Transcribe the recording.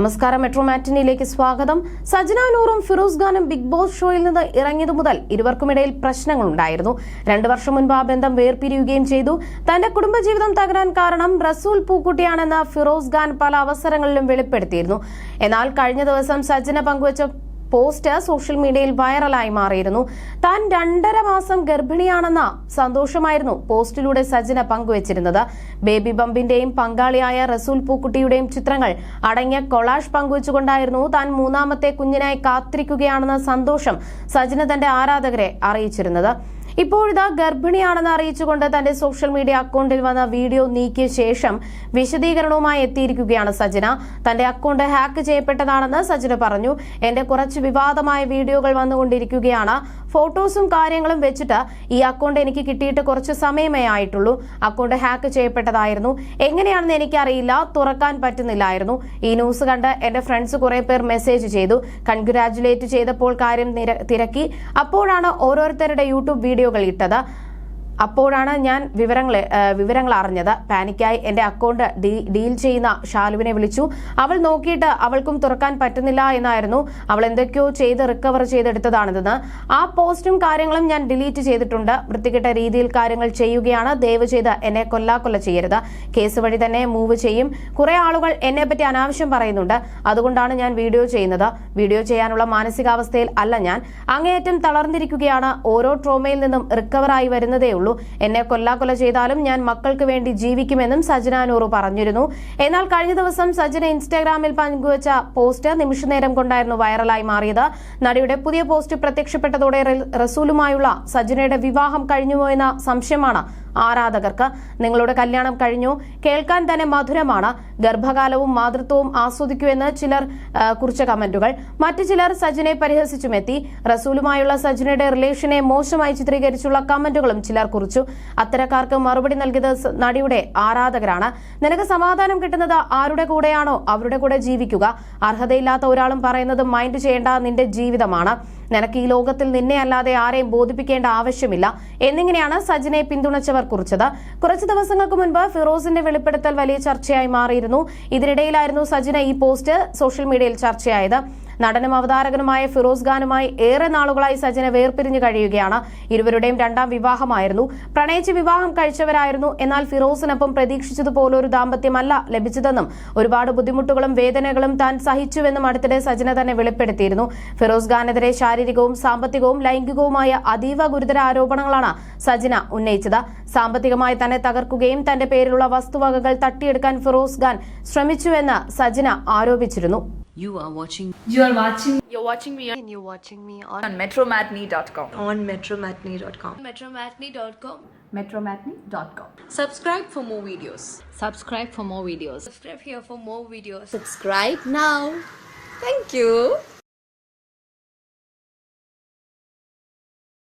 നമസ്കാരം. മെട്രോ മാറ്റിനിയിലേക്ക് സ്വാഗതം. സജന നൂറും ഫിറോസ് ഖാനും ബിഗ് ബോസ് ഷോയിൽ നിന്ന് ഇറങ്ങിയതു മുതൽ ഇരുവർക്കുമിടയിൽ പ്രശ്നങ്ങളുണ്ടായിരുന്നു. 2 വർഷം മുൻപ് ആ ബന്ധം വേർപിരിയുകയും ചെയ്തു. തന്റെ കുടുംബജീവിതം തകരാൻ കാരണം റസൂൽ പൂക്കുട്ടിയാണെന്ന് ഫിറോസ് ഖാൻ പല അവസരങ്ങളിലും വെളിപ്പെടുത്തിയിരുന്നു. എന്നാൽ കഴിഞ്ഞ ദിവസം സജന പങ്കുവച്ച പോസ്റ്റ് സോഷ്യൽ മീഡിയയിൽ വൈറലായി മാറിയിരുന്നു. താൻ 2.5 മാസം ഗർഭിണിയാണെന്ന സന്തോഷമായിരുന്നു പോസ്റ്റിലൂടെ സജന പങ്കുവച്ചിരുന്നത്. ബേബി ബംപിന്റെയും പങ്കാളിയായ റസൂൽ പൂക്കുട്ടിയുടെയും ചിത്രങ്ങൾ അടങ്ങിയ കൊളാഷ് പങ്കുവച്ചുകൊണ്ടായിരുന്നു താൻ 3ാമത്തെ കുഞ്ഞിനായി കാത്തിരിക്കുകയാണെന്ന സന്തോഷം സജന തന്റെ ആരാധകരെ അറിയിച്ചിരുന്നത്. ഇപ്പോഴിതാ ഗർഭിണിയാണെന്ന് അറിയിച്ചുകൊണ്ട് തന്റെ സോഷ്യൽ മീഡിയ അക്കൗണ്ടിൽ വന്ന വീഡിയോ നീക്കിയ ശേഷം വിശദീകരണവുമായി എത്തിയിരിക്കുകയാണ് സജന. തന്റെ അക്കൗണ്ട് ഹാക്ക് ചെയ്യപ്പെട്ടതാണെന്ന് സജന പറഞ്ഞു. എന്റെ കുറച്ച് വിവാദമായ വീഡിയോകൾ വന്നുകൊണ്ടിരിക്കുകയാണ്. ഫോട്ടോസും കാര്യങ്ങളും വെച്ചിട്ട് ഈ അക്കൗണ്ട് എനിക്ക് കിട്ടിയിട്ട് കുറച്ച് സമയമേ ആയിട്ടുള്ളൂ. അക്കൗണ്ട് ഹാക്ക് ചെയ്യപ്പെട്ടതായിരുന്നു. എങ്ങനെയാണെന്ന് എനിക്കറിയില്ല, തുറക്കാൻ പറ്റുന്നില്ലായിരുന്നു. ഈ ന്യൂസ് കണ്ട് എന്റെ ഫ്രണ്ട്സ് കുറെ പേർ മെസ്സേജ് ചെയ്തു. കൺഗ്രാജുലേറ്റ് ചെയ്തപ്പോൾ കാര്യം തിരക്കി. അപ്പോഴാണ് ഓരോരുത്തരുടെ യൂട്യൂബ് വീഡിയോകൾ ഇട്ടത്. അപ്പോഴാണ് ഞാൻ വിവരങ്ങൾ അറിഞ്ഞത്. പാനിക്കായി എന്റെ അക്കൗണ്ട് ഡീൽ ചെയ്യുന്ന ഷാലുവിനെ വിളിച്ചു. അവൾ നോക്കിയിട്ട് അവൾക്കും തുറക്കാൻ പറ്റുന്നില്ല എന്നായിരുന്നു. അവൾ എന്തൊക്കെയോ ചെയ്ത് റിക്കവർ ചെയ്തെടുത്തതാണിതെന്ന്. ആ പോസ്റ്റും കാര്യങ്ങളും ഞാൻ ഡിലീറ്റ് ചെയ്തിട്ടുണ്ട്. വൃത്തികെട്ട രീതിയിൽ കാര്യങ്ങൾ ചെയ്യുകയാണ്. ദയവ് ചെയ്ത് എന്നെ കൊല്ല ചെയ്യരുത്. കേസ് വഴി തന്നെ മൂവ് ചെയ്യും. കുറെ ആളുകൾ എന്നെ പറ്റി അനാവശ്യം പറയുന്നുണ്ട്. അതുകൊണ്ടാണ് ഞാൻ വീഡിയോ ചെയ്യുന്നത്. വീഡിയോ ചെയ്യാനുള്ള മാനസികാവസ്ഥയിൽ അല്ല ഞാൻ. അങ്ങേയറ്റം തളർന്നിരിക്കുകയാണ്. ഓരോ ട്രോമയിൽ നിന്നും റിക്കവറായി വരുന്നതേ ഉള്ളൂ. എന്നെ കൊല്ല ചെയ്താലും ഞാൻ മക്കൾക്ക് വേണ്ടി ജീവിക്കുമെന്നും സജന നൂറ് പറഞ്ഞിരുന്നു. എന്നാൽ കഴിഞ്ഞ ദിവസം സജന ഇൻസ്റ്റാഗ്രാമിൽ പങ്കുവച്ച പോസ്റ്റ് നിമിഷനേരം കൊണ്ടായിരുന്നു വൈറലായി മാറിയത്. നടിയുടെ പുതിയ പോസ്റ്റ് പ്രത്യക്ഷപ്പെട്ടതോടെ റസൂലുമായുള്ള സജനയുടെ വിവാഹം കഴിഞ്ഞുമോ എന്ന സംശയമാണ് ആരാധകർക്ക്. നിങ്ങളുടെ കല്യാണം കഴിഞ്ഞു, കേൾക്കാൻ തന്നെ മധുരമാണ്, ഗർഭകാലവും മാതൃത്വവും ആസ്വദിക്കൂ എന്ന് ചിലർ കുറിച്ച കമന്റുകൾ. മറ്റു ചിലർ സജനെ പരിഹസിച്ചുമെത്തി. റസൂലുമായുള്ള സജനയുടെ റിലേഷനെ മോശമായി ചിത്രീകരിച്ചുള്ള കമന്റുകളും ചിലർ കുറിച്ചു. അത്തരക്കാർക്ക് മറുപടി നൽകിയത് നടിയുടെ ആരാധകരാണ്. നിനക്ക് സമാധാനം കിട്ടുന്നത് ആരുടെ കൂടെയാണോ അവരുടെ കൂടെ ജീവിക്കുക. അർഹതയില്ലാത്ത ഒരാളും പറയുന്നത് മൈൻഡ് ചെയ്യേണ്ട നിന്റെ ജീവിതമാണ്. നിനക്ക് ഈ ലോകത്തിൽ നിന്നെ അല്ലാതെ ആരെയും ബോധിപ്പിക്കേണ്ട ആവശ്യമില്ല എന്നിങ്ങനെയാണ് സജനയെ പിന്തുണച്ചവർ കുറിച്ചത്. കുറച്ച് ദിവസങ്ങൾക്ക് മുൻപ് ഫിറോസിന്റെ വെളിപ്പെടുത്തൽ വലിയ ചർച്ചയായി മാറിയിരുന്നു. ഇതിനിടയിലായിരുന്നു സജന ഈ പോസ്റ്റ് സോഷ്യൽ മീഡിയയിൽ ചർച്ചയായത്. നടനും അവതാരകനുമായ ഫിറോസ് ഖാനുമായി ഏറെ നാളുകളായി സജന വേർപിരിഞ്ഞു കഴിയുകയാണ്. ഇരുവരുടെയും 2ാം വിവാഹമായിരുന്നു. പ്രണയിച്ച് വിവാഹം കഴിച്ചവരായിരുന്നു. എന്നാൽ ഫിറോസിനൊപ്പം പ്രതീക്ഷിച്ചതുപോലൊരു ദാമ്പത്യമല്ല ലഭിച്ചതെന്നും ഒരുപാട് ബുദ്ധിമുട്ടുകളും വേദനകളും താൻ സഹിച്ചുവെന്നും അടുത്തിടെ സജന തന്നെ വെളിപ്പെടുത്തിയിരുന്നു. ഫിറോസ് ഖാനെതിരെ ശാരീരികവും സാമ്പത്തികവും ലൈംഗികവുമായ അതീവ ഗുരുതര ആരോപണങ്ങളാണ് സജന ഉന്നയിച്ചത്. സാമ്പത്തികമായി തന്നെ തകർക്കുകയും തന്റെ പേരിലുള്ള വസ്തുവകകൾ തട്ടിയെടുക്കാൻ ഫിറോസ് ഖാൻ ശ്രമിച്ചുവെന്ന് സജന ആരോപിച്ചിരുന്നു. You're watching me on metromatney.com. on metromatney.com. metromatney.com. Subscribe for more videos. Subscribe for more videos. Subscribe here for more videos. Subscribe now. Thank you.